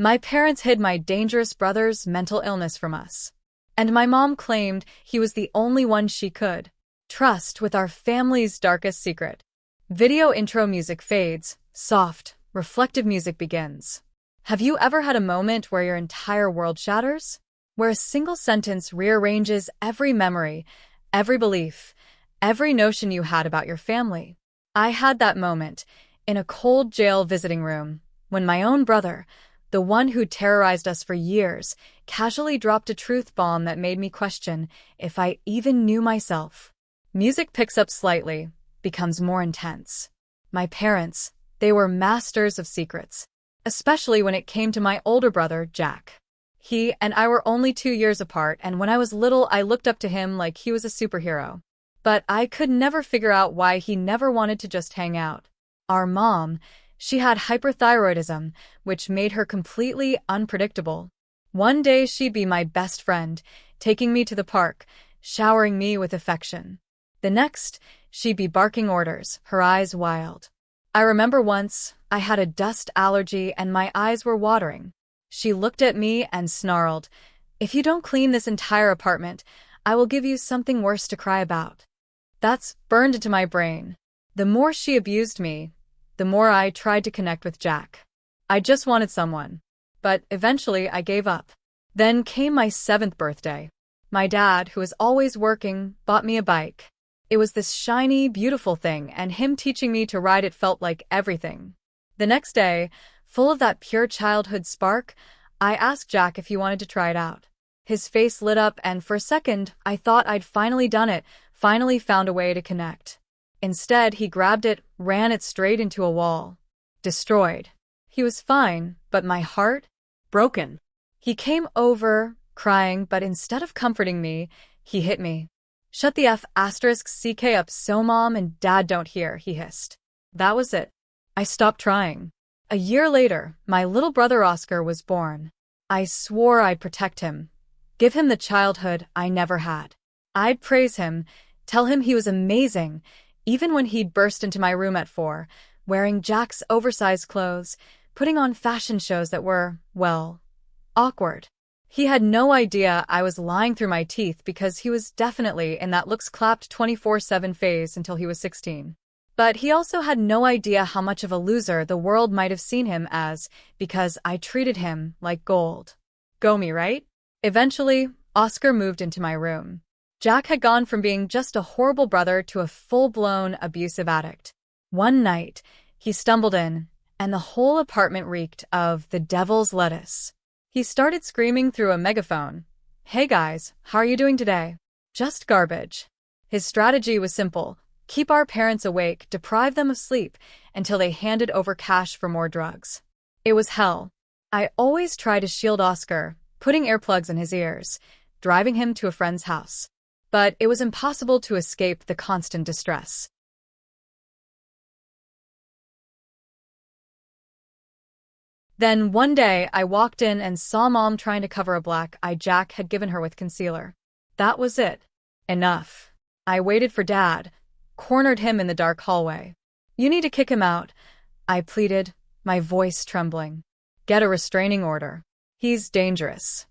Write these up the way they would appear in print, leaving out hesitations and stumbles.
My parents hid my dangerous brother's mental illness from us. And my mom claimed he was the only one she could trust with our family's darkest secret. Video intro music fades, soft, reflective music begins. Have you ever had a moment where your entire world shatters? Where a single sentence rearranges every memory, every belief, every notion you had about your family? I had that moment in a cold jail visiting room when my own brother, the one who terrorized us for years, casually dropped a truth bomb that made me question if I even knew myself. Music picks up slightly, becomes more intense. My parents, they were masters of secrets, especially when it came to my older brother, Jack. He and I were only 2 years apart, and when I was little, I looked up to him like he was a superhero. But I could never figure out why he never wanted to just hang out. Our mom, she had hyperthyroidism, which made her completely unpredictable. One day she'd be my best friend, taking me to the park, showering me with affection. The next, she'd be barking orders, her eyes wild. I remember once, I had a dust allergy and my eyes were watering. She looked at me and snarled, "If you don't clean this entire apartment, I will give you something worse to cry about." That's burned into my brain. The more she abused me, the more I tried to connect with Jack. I just wanted someone. But eventually I gave up. Then came my 7th birthday. My dad, who was always working, bought me a bike. It was this shiny, beautiful thing, and him teaching me to ride it felt like everything. The next day, full of that pure childhood spark, I asked Jack if he wanted to try it out. His face lit up, and for a second, I thought I'd finally done it, finally found a way to connect. Instead, he grabbed it, ran it straight into a wall. Destroyed. He was fine, but my heart? Broken. He came over, crying, but instead of comforting me, he hit me. "Shut the **CK up so Mom and Dad don't hear," he hissed. That was it. I stopped trying. A year later, my little brother Oscar was born. I swore I'd protect him, give him the childhood I never had. I'd praise him, tell him he was amazing, even when he'd burst into my room at 4, wearing Jack's oversized clothes, putting on fashion shows that were, well, awkward. He had no idea I was lying through my teeth because he was definitely in that looks-clapped 24/7 phase until he was 16. But he also had no idea how much of a loser the world might have seen him as because I treated him like gold. Go me, right? Eventually, Oscar moved into my room. Jack had gone from being just a horrible brother to a full-blown abusive addict. One night, he stumbled in, and the whole apartment reeked of the devil's lettuce. He started screaming through a megaphone, "Hey guys, how are you doing today?" Just garbage. His strategy was simple: keep our parents awake, deprive them of sleep, until they handed over cash for more drugs. It was hell. I always tried to shield Oscar, putting earplugs in his ears, driving him to a friend's house. But it was impossible to escape the constant distress. Then one day, I walked in and saw Mom trying to cover a black eye Jack had given her with concealer. That was it. Enough. I waited for Dad, cornered him in the dark hallway. "You need to kick him out," I pleaded, my voice trembling. "Get a restraining order. He's dangerous."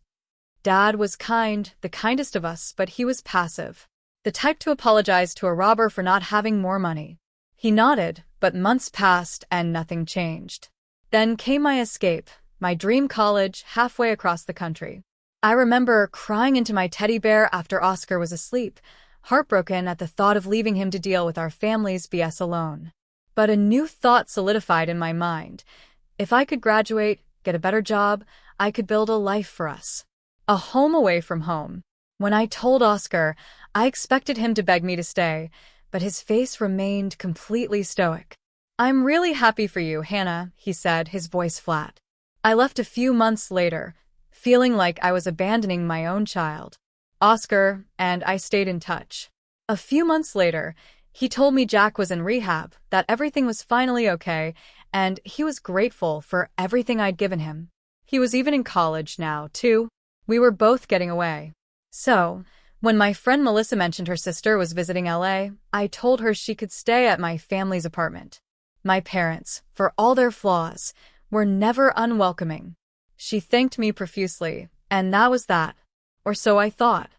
Dad was kind, the kindest of us, but he was passive. The type to apologize to a robber for not having more money. He nodded, but months passed and nothing changed. Then came my escape, my dream college halfway across the country. I remember crying into my teddy bear after Oscar was asleep, heartbroken at the thought of leaving him to deal with our family's BS alone. But a new thought solidified in my mind. If I could graduate, get a better job, I could build a life for us. A home away from home. When I told Oscar, I expected him to beg me to stay, but his face remained completely stoic. "I'm really happy for you, Hannah," he said, his voice flat. I left a few months later, feeling like I was abandoning my own child. Oscar and I stayed in touch. A few months later, he told me Jack was in rehab, that everything was finally okay, and he was grateful for everything I'd given him. He was even in college now, too. We were both getting away. So, when my friend Melissa mentioned her sister was visiting LA, I told her she could stay at my family's apartment. My parents, for all their flaws, were never unwelcoming. She thanked me profusely, and that was that. Or so I thought.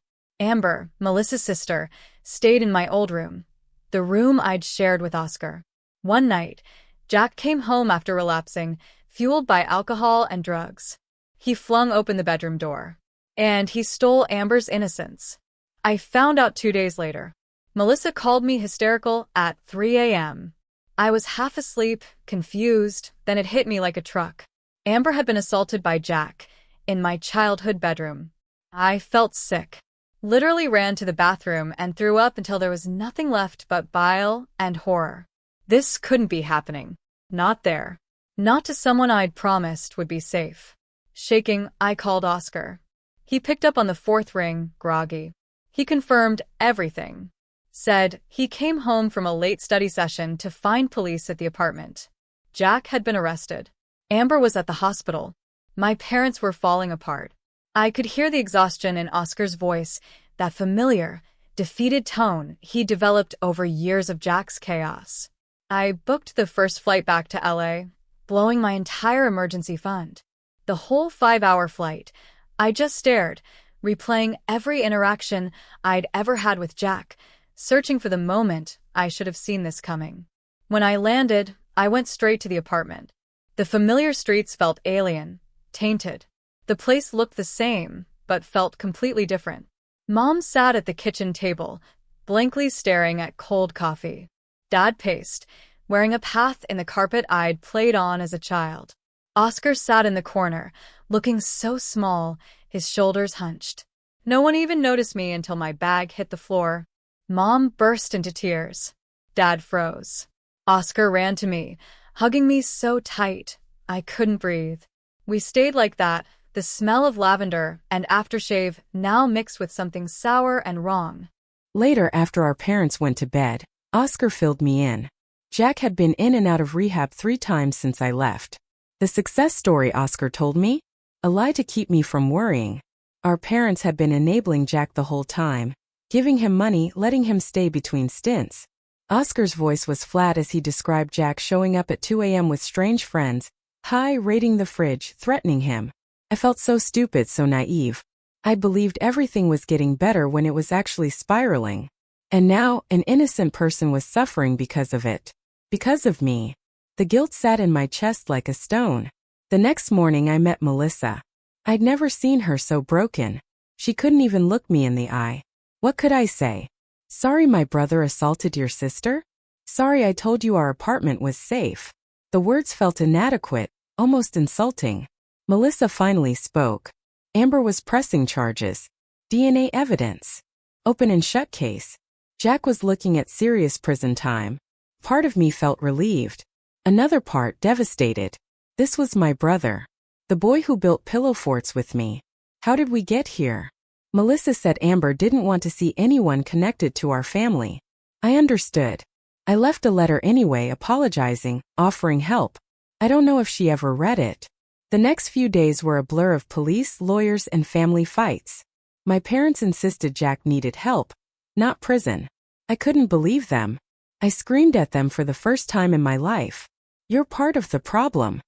Amber, Melissa's sister, stayed in my old room, the room I'd shared with Oscar. One night, Jack came home after relapsing, fueled by alcohol and drugs. He flung open the bedroom door. And he stole Amber's innocence. I found out 2 days later. Melissa called me hysterical at 3 a.m. I was half asleep, confused, then it hit me like a truck. Amber had been assaulted by Jack in my childhood bedroom. I felt sick. Literally ran to the bathroom and threw up until there was nothing left but bile and horror. This couldn't be happening. Not there. Not to someone I'd promised would be safe. Shaking, I called Oscar. He picked up on the fourth ring, groggy. He confirmed everything. Said he came home from a late study session to find police at the apartment. Jack had been arrested. Amber was at the hospital. My parents were falling apart. I could hear the exhaustion in Oscar's voice, that familiar, defeated tone he developed over years of Jack's chaos. I booked the first flight back to LA, blowing my entire emergency fund. The whole 5-hour flight, I just stared, replaying every interaction I'd ever had with Jack, searching for the moment I should have seen this coming. When I landed, I went straight to the apartment. The familiar streets felt alien, tainted. The place looked the same, but felt completely different. Mom sat at the kitchen table, blankly staring at cold coffee. Dad paced, wearing a path in the carpet I'd played on as a child. Oscar sat in the corner, looking so small, his shoulders hunched. No one even noticed me until my bag hit the floor. Mom burst into tears. Dad froze. Oscar ran to me, hugging me so tight, I couldn't breathe. We stayed like that, the smell of lavender and aftershave now mixed with something sour and wrong. Later, after our parents went to bed, Oscar filled me in. Jack had been in and out of rehab 3 times since I left. The success story, Oscar told me? A lie to keep me from worrying. Our parents had been enabling Jack the whole time, giving him money, letting him stay between stints. Oscar's voice was flat as he described Jack showing up at 2 a.m. with strange friends, high, raiding the fridge, threatening him. I felt so stupid, so naive. I believed everything was getting better when it was actually spiraling. And now, an innocent person was suffering because of it. Because of me. The guilt sat in my chest like a stone. The next morning I met Melissa. I'd never seen her so broken. She couldn't even look me in the eye. What could I say? Sorry my brother assaulted your sister? Sorry I told you our apartment was safe. The words felt inadequate, almost insulting. Melissa finally spoke. Amber was pressing charges. DNA evidence. Open and shut case. Jack was looking at serious prison time. Part of me felt relieved. Another part devastated. This was my brother. The boy who built pillow forts with me. How did we get here? Melissa said Amber didn't want to see anyone connected to our family. I understood. I left a letter anyway, apologizing, offering help. I don't know if she ever read it. The next few days were a blur of police, lawyers, and family fights. My parents insisted Jack needed help, not prison. I couldn't believe them. I screamed at them for the first time in my life. You're part of the problem.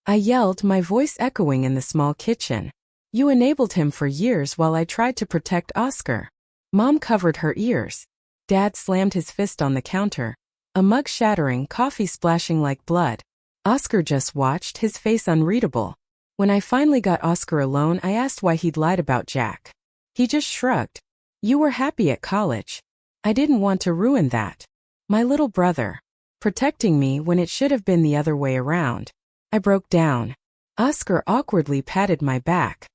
I yelled, my voice echoing in the small kitchen. You enabled him for years while I tried to protect Oscar. Mom covered her ears. Dad slammed his fist on the counter. A mug shattering, coffee splashing like blood. Oscar just watched, his face unreadable. When I finally got Oscar alone, I asked why he'd lied about Jack. He just shrugged. You were happy at college. I didn't want to ruin that. My little brother. Protecting me when it should have been the other way around. I broke down. Oscar awkwardly patted my back.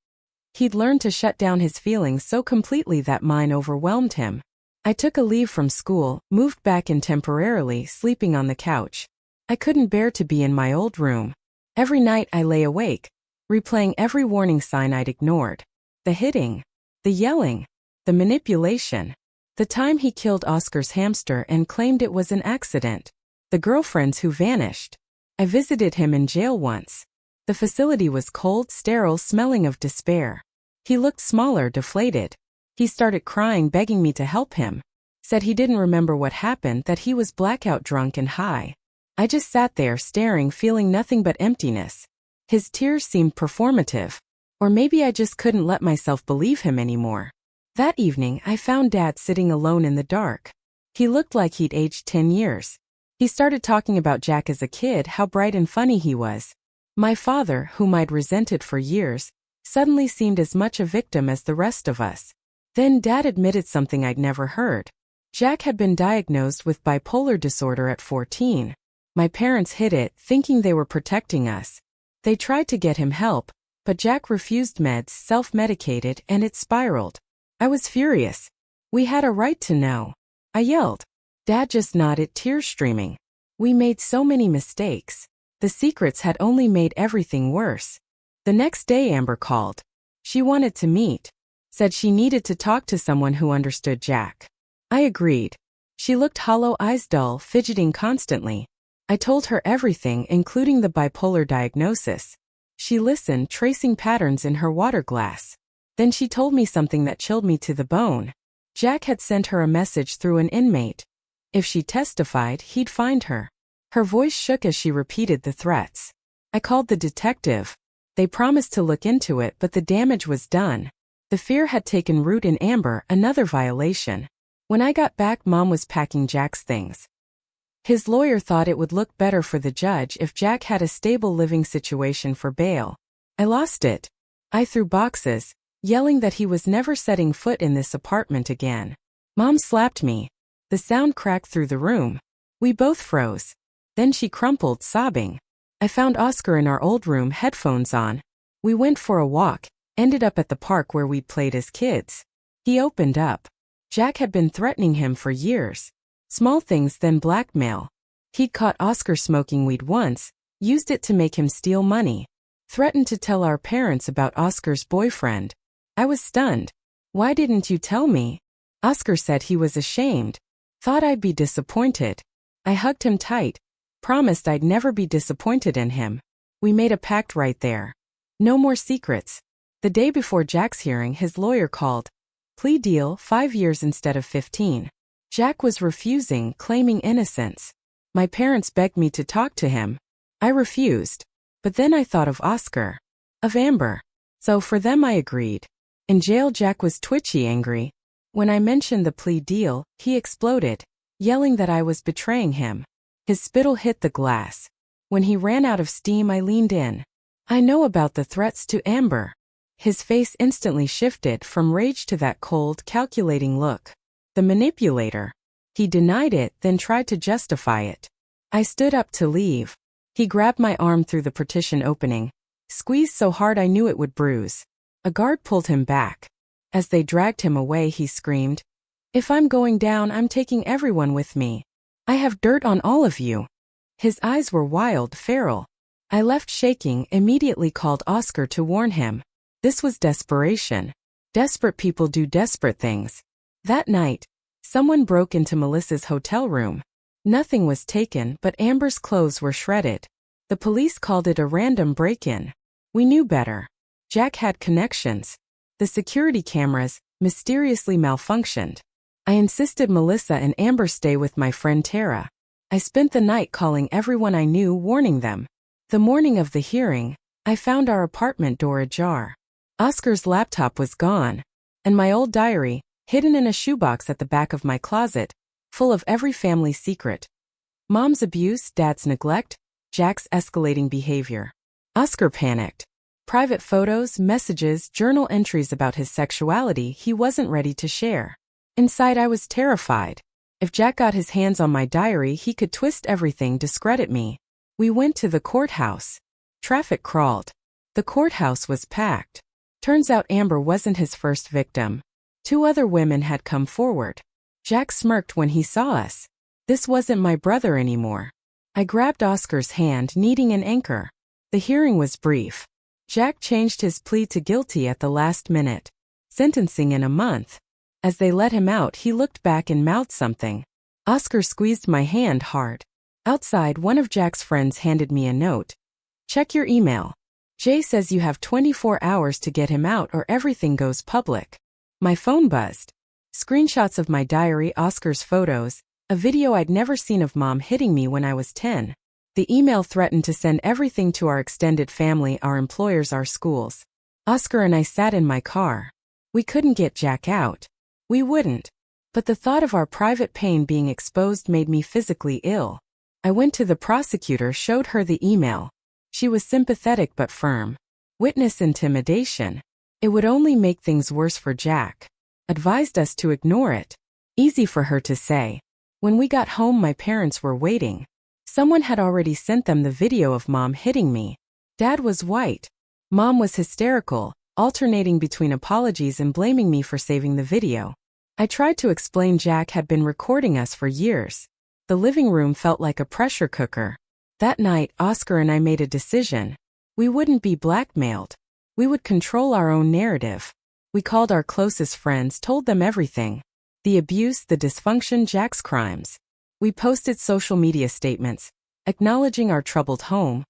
He'd learned to shut down his feelings so completely that mine overwhelmed him. I took a leave from school, moved back in temporarily, sleeping on the couch. I couldn't bear to be in my old room. Every night I lay awake, replaying every warning sign I'd ignored. The hitting, the yelling, the manipulation. The time he killed Oscar's hamster and claimed it was an accident. The girlfriends who vanished. I visited him in jail once. The facility was cold, sterile, smelling of despair. He looked smaller, deflated. He started crying, begging me to help him. Said he didn't remember what happened, that he was blackout drunk and high. I just sat there staring, feeling nothing but emptiness. His tears seemed performative. Or maybe I just couldn't let myself believe him anymore. That evening, I found Dad sitting alone in the dark. He looked like he'd aged 10 years. He started talking about Jack as a kid, how bright and funny he was. My father, whom I'd resented for years, suddenly seemed as much a victim as the rest of us. Then Dad admitted something I'd never heard. Jack had been diagnosed with bipolar disorder at 14. My parents hid it, thinking they were protecting us. They tried to get him help, but Jack refused meds, self-medicated, and it spiraled. I was furious. We had a right to know. I yelled. Dad just nodded, tears streaming. We made so many mistakes. The secrets had only made everything worse. The next day Amber called. She wanted to meet. Said she needed to talk to someone who understood Jack. I agreed. She looked hollow, eyes dull, fidgeting constantly. I told her everything, including the bipolar diagnosis. She listened, tracing patterns in her water glass. Then she told me something that chilled me to the bone. Jack had sent her a message through an inmate. If she testified, he'd find her. Her voice shook as she repeated the threats. I called the detective. They promised to look into it, but the damage was done. The fear had taken root in Amber, another violation. When I got back, Mom was packing Jack's things. His lawyer thought it would look better for the judge if Jack had a stable living situation for bail. I lost it. I threw boxes, yelling that he was never setting foot in this apartment again. Mom slapped me. The sound cracked through the room. We both froze. Then she crumpled, sobbing. I found Oscar in our old room, headphones on. We went for a walk, ended up at the park where we'd played as kids. He opened up. Jack had been threatening him for years. Small things, then blackmail. He'd caught Oscar smoking weed once, used it to make him steal money. Threatened to tell our parents about Oscar's boyfriend. I was stunned. Why didn't you tell me? Oscar said he was ashamed. Thought I'd be disappointed. I hugged him tight. Promised I'd never be disappointed in him. We made a pact right there. No more secrets. The day before Jack's hearing, his lawyer called. Plea deal, 5 years instead of 15. Jack was refusing, claiming innocence. My parents begged me to talk to him. I refused. But then I thought of Oscar. Of Amber. So for them I agreed. In jail, Jack was twitchy, angry. When I mentioned the plea deal, he exploded, yelling that I was betraying him. His spittle hit the glass. When he ran out of steam, I leaned in. I know about the threats to Amber. His face instantly shifted from rage to that cold, calculating look. The manipulator. He denied it, then tried to justify it. I stood up to leave. He grabbed my arm through the partition opening, squeezed so hard I knew it would bruise. A guard pulled him back. As they dragged him away, he screamed, "If I'm going down, I'm taking everyone with me. I have dirt on all of you." His eyes were wild, feral. I left shaking, immediately called Oscar to warn him. This was desperation. Desperate people do desperate things. That night, someone broke into Melissa's hotel room. Nothing was taken, but Amber's clothes were shredded. The police called it a random break-in. We knew better. Jack had connections. The security cameras mysteriously malfunctioned. I insisted Melissa and Amber stay with my friend Tara. I spent the night calling everyone I knew, warning them. The morning of the hearing, I found our apartment door ajar. Oscar's laptop was gone, and my old diary, hidden in a shoebox at the back of my closet, full of every family secret. Mom's abuse, Dad's neglect, Jack's escalating behavior. Oscar panicked. Private photos, messages, journal entries about his sexuality he wasn't ready to share. Inside, I was terrified. If Jack got his hands on my diary, he could twist everything, discredit me. We went to the courthouse. Traffic crawled. The courthouse was packed. Turns out Amber wasn't his first victim. 2 other women had come forward. Jack smirked when he saw us. This wasn't my brother anymore. I grabbed Oscar's hand, needing an anchor. The hearing was brief. Jack changed his plea to guilty at the last minute. Sentencing in a month. As they let him out, he looked back and mouthed something. Oscar squeezed my hand hard. Outside, one of Jack's friends handed me a note. "Check your email. Jay says you have 24 hours to get him out or everything goes public." My phone buzzed. Screenshots of my diary, Oscar's photos, a video I'd never seen of Mom hitting me when I was 10. The email threatened to send everything to our extended family, our employers, our schools. Oscar and I sat in my car. We couldn't get Jack out. We wouldn't. But the thought of our private pain being exposed made me physically ill. I went to the prosecutor, showed her the email. She was sympathetic but firm. Witness intimidation. It would only make things worse for Jack. Advised us to ignore it. Easy for her to say. When we got home, my parents were waiting. Someone had already sent them the video of Mom hitting me. Dad was white. Mom was hysterical, alternating between apologies and blaming me for saving the video. I tried to explain Jack had been recording us for years. The living room felt like a pressure cooker. That night, Oscar and I made a decision. We wouldn't be blackmailed. We would control our own narrative. We called our closest friends, told them everything. The abuse, the dysfunction, Jack's crimes. We posted social media statements, acknowledging our troubled home,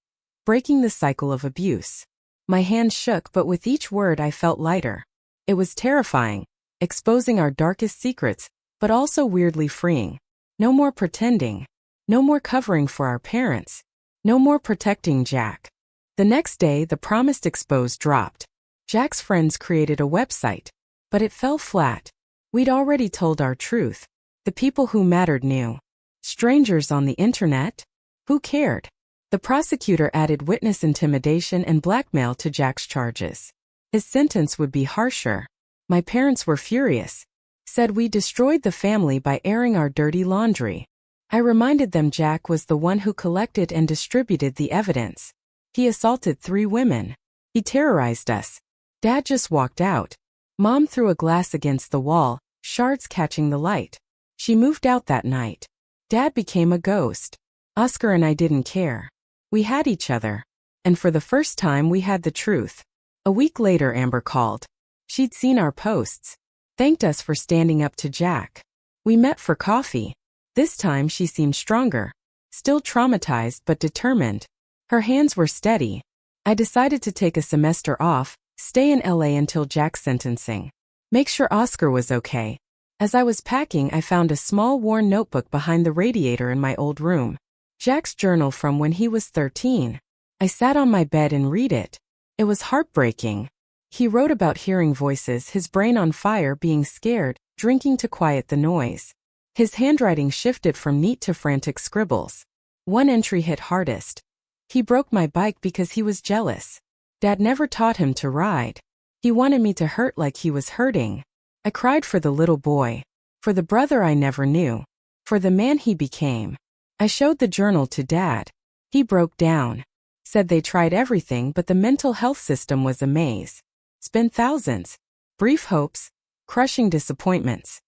breaking the cycle of abuse. My hands shook, but with each word I felt lighter. It was terrifying, exposing our darkest secrets, but also weirdly freeing. No more pretending. No more covering for our parents. No more protecting Jack. The next day, the promised expose dropped. Jack's friends created a website, but it fell flat. We'd already told our truth. The people who mattered knew. Strangers on the internet? Who cared? The prosecutor added witness intimidation and blackmail to Jack's charges. His sentence would be harsher. My parents were furious. Said we destroyed the family by airing our dirty laundry. I reminded them Jack was the one who collected and distributed the evidence. He assaulted 3 women. He terrorized us. Dad just walked out. Mom threw a glass against the wall, shards catching the light. She moved out that night. Dad became a ghost. Oscar and I didn't care. We had each other. And for the first time we had the truth. A week later, Amber called. She'd seen our posts. Thanked us for standing up to Jack. We met for coffee. This time she seemed stronger. Still traumatized but determined. Her hands were steady. I decided to take a semester off, stay in LA until Jack's sentencing. Make sure Oscar was okay. As I was packing, I found a small worn notebook behind the radiator in my old room. Jack's journal from when he was 13. I sat on my bed and read it. It was heartbreaking. He wrote about hearing voices, his brain on fire, being scared, drinking to quiet the noise. His handwriting shifted from neat to frantic scribbles. One entry hit hardest. He broke my bike because he was jealous. Dad never taught him to ride. He wanted me to hurt like he was hurting. I cried for the little boy. For the brother I never knew. For the man he became. I showed the journal to Dad. He broke down. Said they tried everything but the mental health system was a maze. Spent thousands. Brief hopes. Crushing disappointments.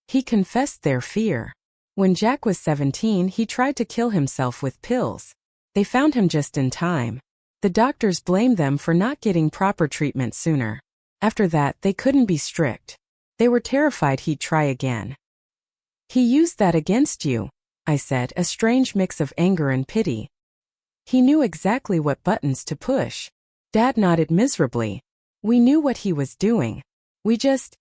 He confessed their fear. When Jack was 17, he tried to kill himself with pills. They found him just in time. The doctors blamed them for not getting proper treatment sooner. After that, they couldn't be strict. They were terrified he'd try again. He used that against you, I said, a strange mix of anger and pity. He knew exactly what buttons to push. Dad nodded miserably. We knew what he was doing. We just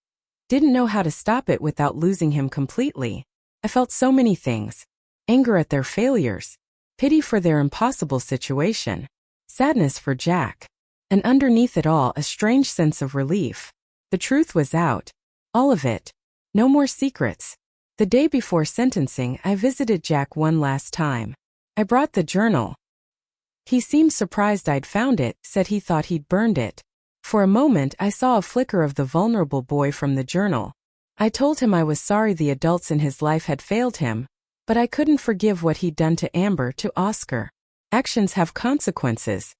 didn't know how to stop it without losing him completely. I felt so many things. Anger at their failures. Pity for their impossible situation. Sadness for Jack. And underneath it all, a strange sense of relief. The truth was out. All of it. No more secrets. The day before sentencing, I visited Jack one last time. I brought the journal. He seemed surprised I'd found it, said he thought he'd burned it. For a moment, I saw a flicker of the vulnerable boy from the journal. I told him I was sorry the adults in his life had failed him, but I couldn't forgive what he'd done to Amber, to Oscar. Actions have consequences.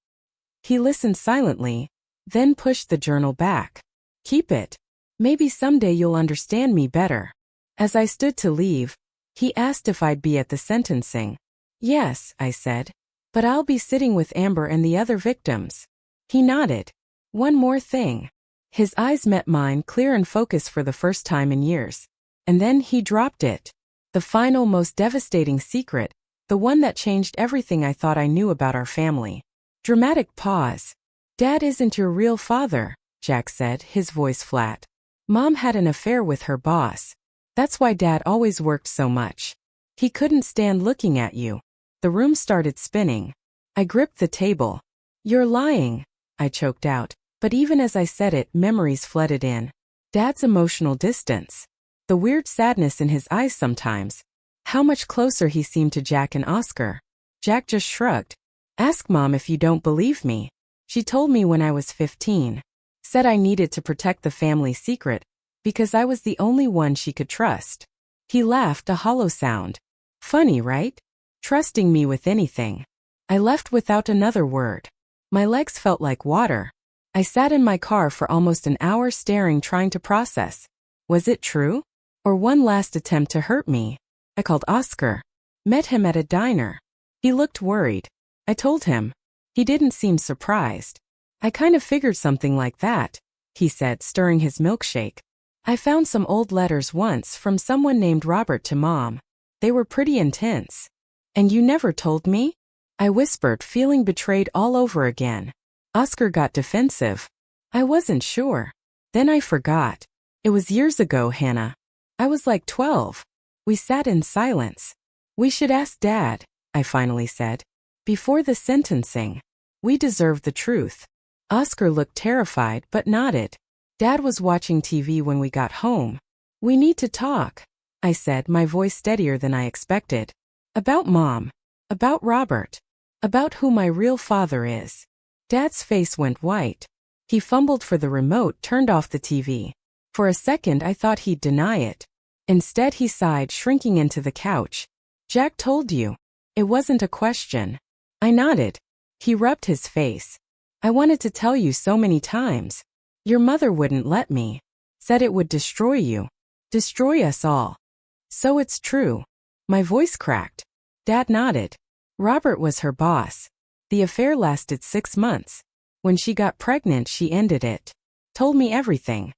He listened silently, then pushed the journal back. Keep it. Maybe someday you'll understand me better. As I stood to leave, he asked if I'd be at the sentencing. Yes, I said. But I'll be sitting with Amber and the other victims. He nodded. One more thing. His eyes met mine, clear and focused for the first time in years. And then he dropped it. The final, most devastating secret, the one that changed everything I thought I knew about our family. Dramatic pause. Dad isn't your real father, Jack said, his voice flat. Mom had an affair with her boss. That's why Dad always worked so much. He couldn't stand looking at you. The room started spinning. I gripped the table. "You're lying," I choked out, but even as I said it, memories flooded in. Dad's emotional distance. The weird sadness in his eyes sometimes. How much closer he seemed to Jack and Oscar. Jack just shrugged. "Ask Mom if you don't believe me. She told me when I was 15. Said I needed to protect the family secret, because I was the only one she could trust." He laughed, a hollow sound. "Funny, right? Trusting me with anything." I left without another word. My legs felt like water. I sat in my car for almost an hour staring, trying to process. Was it true? Or one last attempt to hurt me? I called Oscar. Met him at a diner. He looked worried. I told him. He didn't seem surprised. "I kind of figured something like that," he said, stirring his milkshake. "I found some old letters once from someone named Robert to Mom. They were pretty intense." "And you never told me?" I whispered, feeling betrayed all over again. Oscar got defensive. "I wasn't sure. Then I forgot. It was years ago, Hannah. I was like 12. We sat in silence. "We should ask Dad," I finally said. "Before the sentencing. We deserve the truth." Oscar looked terrified but nodded. "Dad was watching TV when we got home. We need to talk," I said, my voice steadier than I expected. "About Mom. About Robert. About who my real father is." Dad's face went white. He fumbled for the remote, turned off the TV. For a second I thought he'd deny it. Instead he sighed, shrinking into the couch. "Jack told you. It wasn't a question." I nodded. He rubbed his face. "I wanted to tell you so many times. Your mother wouldn't let me. Said it would destroy you. Destroy us all." "So it's true." My voice cracked. Dad nodded. "Robert was her boss. The affair lasted 6 months. When she got pregnant, she ended it. Told me everything.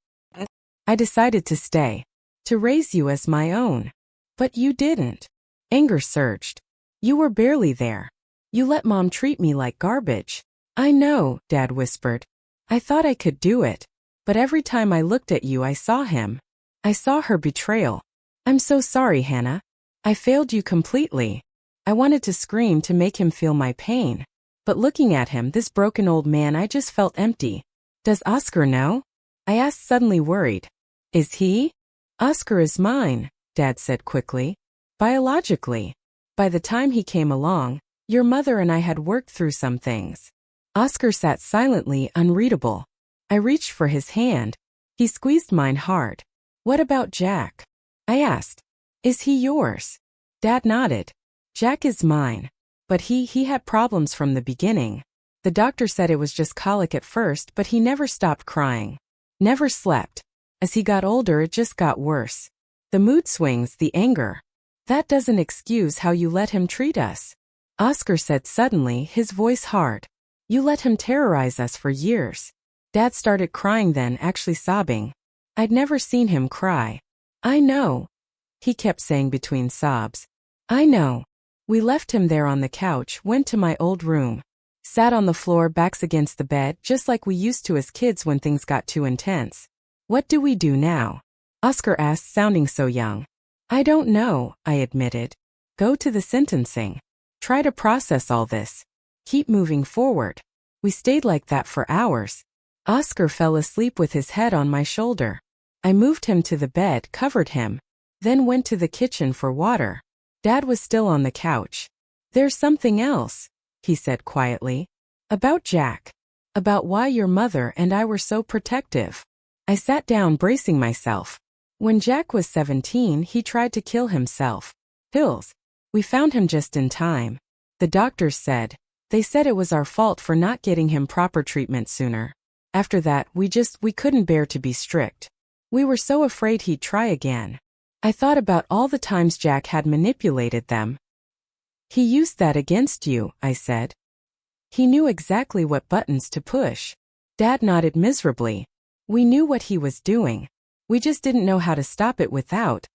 I decided to stay. To raise you as my own. But you didn't." Anger surged. "You were barely there. You let Mom treat me like garbage." "I know," Dad whispered. "I thought I could do it. But every time I looked at you, I saw him. I saw her betrayal. I'm so sorry, Hannah. I failed you completely." I wanted to scream to make him feel my pain. But looking at him, this broken old man, I just felt empty. "Does Oscar know?" I asked, suddenly worried. "Is he?" "Oscar is mine," Dad said quickly. "Biologically. By the time he came along, your mother and I had worked through some things." Oscar sat silently, unreadable. I reached for his hand. He squeezed mine hard. "What about Jack?" I asked. "Is he yours?" Dad nodded. "Jack is mine. But he had problems from the beginning. The doctor said it was just colic at first, but he never stopped crying. Never slept. As he got older, it just got worse. The mood swings, the anger. That doesn't excuse how you let him treat us." Oscar said suddenly, his voice hard. "You let him terrorize us for years." Dad started crying then, actually sobbing. I'd never seen him cry. "I know," he kept saying between sobs. "I know." We left him there on the couch, went to my old room. Sat on the floor, backs against the bed, just like we used to as kids when things got too intense. "What do we do now?" Oscar asked, sounding so young. "I don't know," I admitted. "Go to the sentencing. Try to process all this. Keep moving forward." We stayed like that for hours. Oscar fell asleep with his head on my shoulder. I moved him to the bed, covered him, then went to the kitchen for water. Dad was still on the couch. "There's something else," he said quietly. "About Jack. About why your mother and I were so protective." I sat down, bracing myself. "When Jack was 17, he tried to kill himself. Pills. We found him just in time. The doctors said. They said it was our fault for not getting him proper treatment sooner. After that, we couldn't bear to be strict. We were so afraid he'd try again. I thought about all the times Jack had manipulated them." "He used that against you," I said. "He knew exactly what buttons to push." Dad nodded miserably. "We knew what he was doing. We just didn't know how to stop it without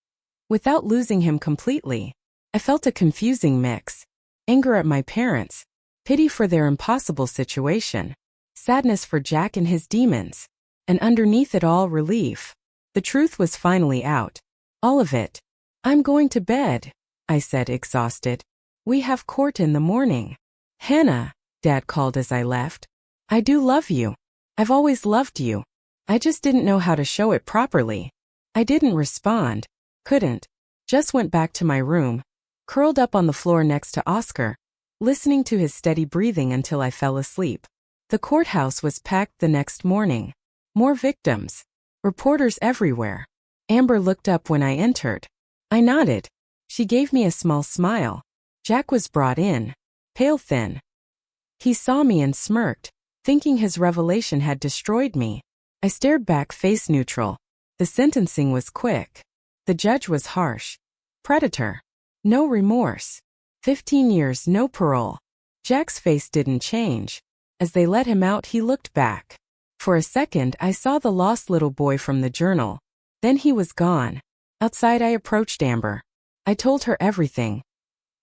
losing him completely." I felt a confusing mix. Anger at my parents. Pity for their impossible situation. Sadness for Jack and his demons. And underneath it all, relief. The truth was finally out. All of it. "I'm going to bed," I said, exhausted. We have court in the morning. Hannah, Dad called as I left. I do love you. I've always loved you. I just didn't know how to show it properly. I didn't respond. Couldn't. Just went back to my room, curled up on the floor next to Oscar, listening to his steady breathing until I fell asleep. The courthouse was packed the next morning. More victims. Reporters everywhere. Amber looked up when I entered. I nodded. She gave me a small smile. Jack was brought in, pale thin. He saw me and smirked, thinking his revelation had destroyed me. I stared back face neutral. The sentencing was quick. The judge was harsh. Predator. No remorse. 15 years, no parole. Jack's face didn't change. As they let him out, he looked back. For a second, I saw the lost little boy from the journal. Then he was gone. Outside, I approached Amber. I told her everything.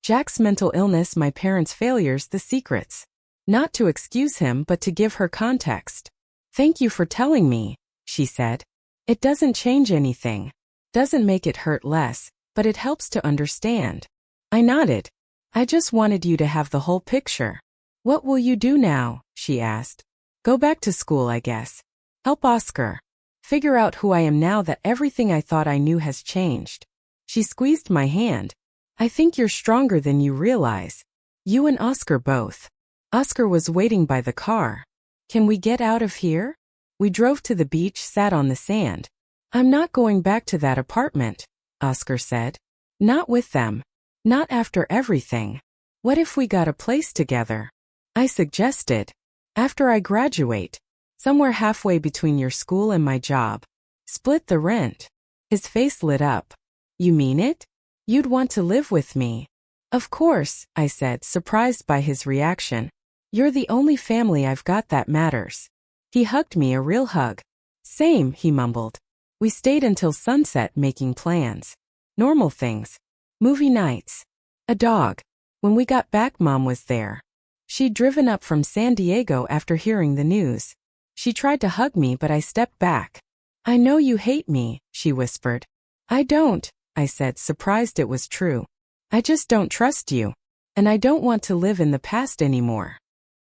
Jack's mental illness, my parents' failures, the secrets. Not to excuse him, but to give her context. Thank you for telling me, she said. It doesn't change anything. Doesn't make it hurt less, but it helps to understand. I nodded. I just wanted you to have the whole picture. What will you do now? She asked. Go back to school, I guess. Help Oscar. Figure out who I am now that everything I thought I knew has changed. She squeezed my hand. I think you're stronger than you realize. You and Oscar both. Oscar was waiting by the car. Can we get out of here? We drove to the beach, sat on the sand. I'm not going back to that apartment, Oscar said. Not with them. Not after everything. What if we got a place together? I suggested. After I graduate. Somewhere halfway between your school and my job. Split the rent. His face lit up. You mean it? You'd want to live with me. Of course, I said, surprised by his reaction. You're the only family I've got that matters. He hugged me, a real hug. Same, he mumbled. We stayed until sunset making plans. Normal things. Movie nights. A dog. When we got back, Mom was there. She'd driven up from San Diego after hearing the news. She tried to hug me, but I stepped back. I know you hate me, she whispered. I don't, I said, surprised it was true. I just don't trust you. And I don't want to live in the past anymore.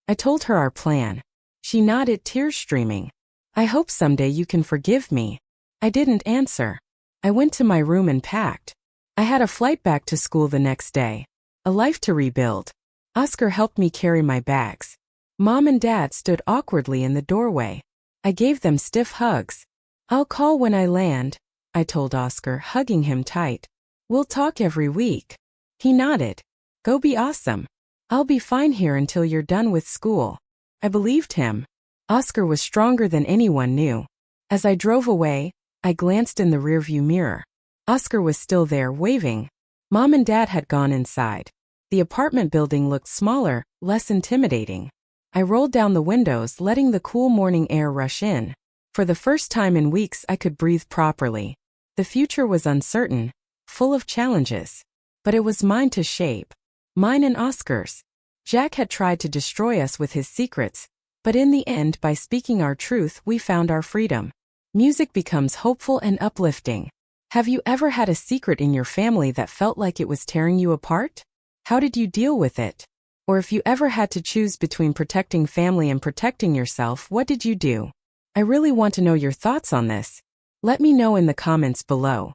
I told her our plan. She nodded, tears streaming. I hope someday you can forgive me. I didn't answer. I went to my room and packed. I had a flight back to school the next day. A life to rebuild. Oscar helped me carry my bags. Mom and Dad stood awkwardly in the doorway. I gave them stiff hugs. I'll call when I land, I told Oscar, hugging him tight. We'll talk every week. He nodded. Go be awesome. I'll be fine here until you're done with school. I believed him. Oscar was stronger than anyone knew. As I drove away, I glanced in the rearview mirror. Oscar was still there, waving. Mom and Dad had gone inside. The apartment building looked smaller, less intimidating. I rolled down the windows, letting the cool morning air rush in. For the first time in weeks, I could breathe properly. The future was uncertain, full of challenges. But it was mine to shape. Mine and Oscar's. Jack had tried to destroy us with his secrets, but in the end, by speaking our truth, we found our freedom. Music becomes hopeful and uplifting. Have you ever had a secret in your family that felt like it was tearing you apart? How did you deal with it? Or if you ever had to choose between protecting family and protecting yourself, what did you do? I really want to know your thoughts on this. Let me know in the comments below.